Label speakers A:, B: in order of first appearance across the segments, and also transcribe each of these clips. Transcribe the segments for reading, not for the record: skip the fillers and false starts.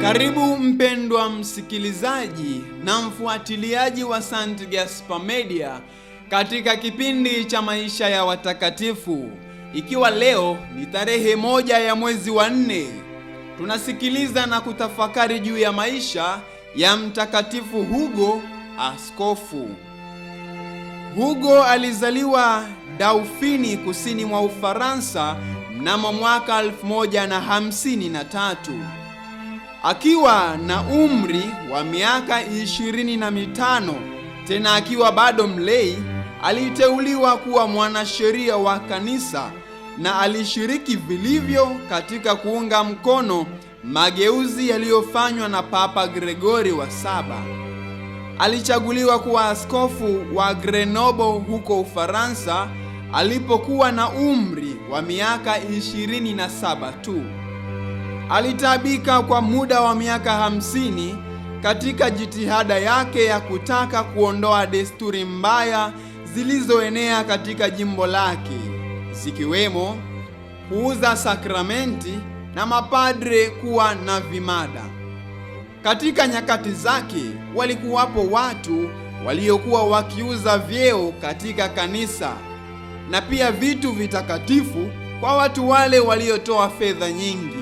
A: Karibu mpendwa msikilizaji na mfuatiliaji wa St. Gaspar Media katika kipindi cha maisha ya watakatifu. Ikiwa leo ni tarehe 1 ya mwezi wa 4, tunasikiliza na kutafakari juu ya maisha ya Mtakatifu Hugo, askofu. Hugo alizaliwa Dauphin, kusini mwa Ufaransa mnamo mwaka 1153. Akiwa na umri wa miaka 25, tena akiwa bado mlei, aliteuliwa kuwa mwanasheria wa kanisa na alishiriki vilivyo katika kuunga mkono mageuzi yaliyofanywa na Papa Gregori wa 7. Alichaguliwa kuwa askofu wa Grenoble huko Ufaransa alipokuwa na umri wa miaka 27 tu. Alitaabika kwa muda wa miaka 50 katika jitihada yake ya kutaka kuondoa desturi mbaya zilizoenea katika jimbo lake, zikiwemo kuuza sakramenti na mapadre kuwa na vimada. Katika nyakati zake walikuwapo watu waliokuwa wakiuza vyeo katika kanisa na pia vitu vitakatifu kwa watu wale waliotoa fedha nyingi.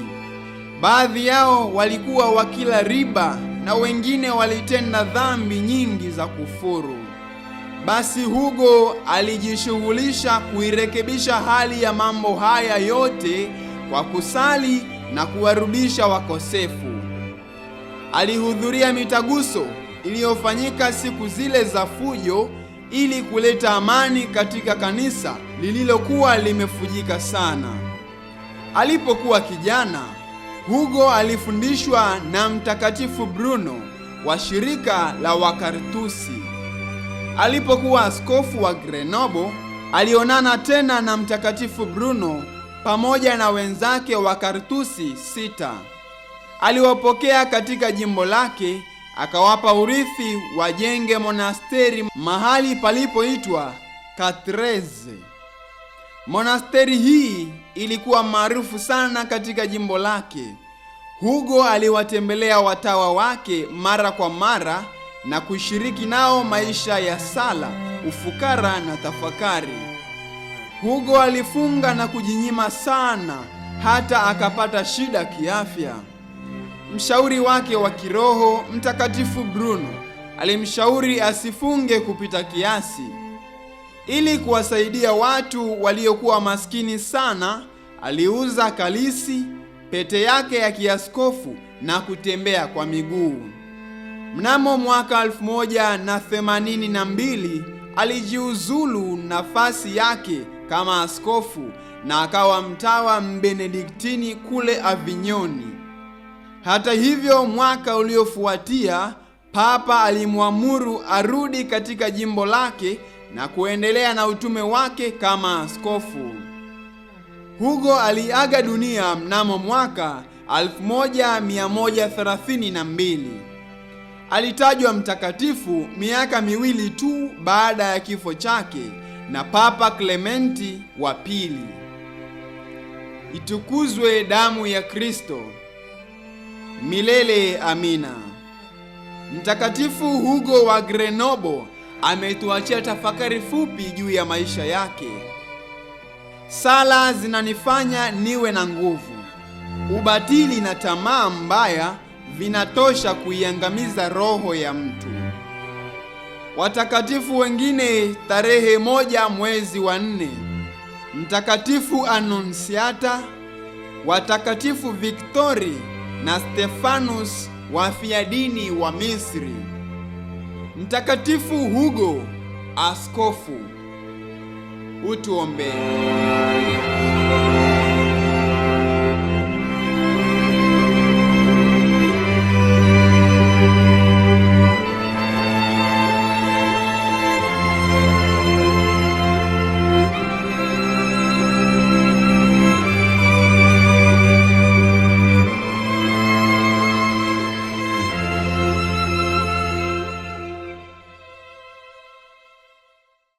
A: Baadhi yao walikuwa wakila riba na wengine walitenda dhambi nyingi za kufuru. Basi Hugo alijishughulisha kuirekebisha hali ya mambo haya yote kwa kusali na kuwarudisha wakosefu. Alihudhuria mitaguso iliyofanyika siku zile za fujo ili kuleta amani katika kanisa lililokuwa limefujika sana. Alipokuwa kijana, Hugo alifundishwa na Mtakatifu Bruno wa shirika la Wakartusi. Alipokuwa askofu wa Grenoble, alionana tena na Mtakatifu Bruno pamoja na wenzake Wakartusi 6. Aliwapokea katika jimbo lake, akawapa urithi wajenge monasteri mahali palipoitwa Catreze. Monasteri hii ilikuwa maarufu sana katika jimbo lake. Hugo aliwatembelea watawa wake mara kwa mara na kushiriki nao maisha ya sala, ufukara na tafakari. Hugo alifunga na kujinyima sana hata akapata shida kiafya. Mshauri wake wa kiroho Mtakatifu Bruno alimshauri asifunge kupita kiasi. Ili kuwasaidia watu waliokuwa maskini sana, aliuza kalisi, pete yake ya kiaskofu na kutembea kwa miguu. Mnamo mwaka 1182 alijiuzulu nafasi yake kama askofu na akawa mtawa Mbenediktini kule Avignoni. Hata hivyo, mwaka uliofuatia Papa alimwamuru arudi katika jimbo lake na kuendelea na utume wake kama askofu. Hugo aliaga dunia mnamo mwaka 1132. Alitajwa mtakatifu miaka miwili tu baada ya kifo chake na Papa Clementi wa pili. Itukuzwe damu ya Kristo! Milele amina. Mtakatifu Hugo wa Grenoble ametuachia tafakari fupi juu ya maisha yake. Sala zinanifanya niwe na nguvu. Ubatili na tamaa mbaya vinatosha kuiangamiza roho ya mtu. Watakatifu wengine tarehe 1 mwezi wa 4: Mtakatifu Annunciata, watakatifu Viktori na Stefanus wafiadini wa Misri. Mtakatifu Hugo, askofu. Utuombee.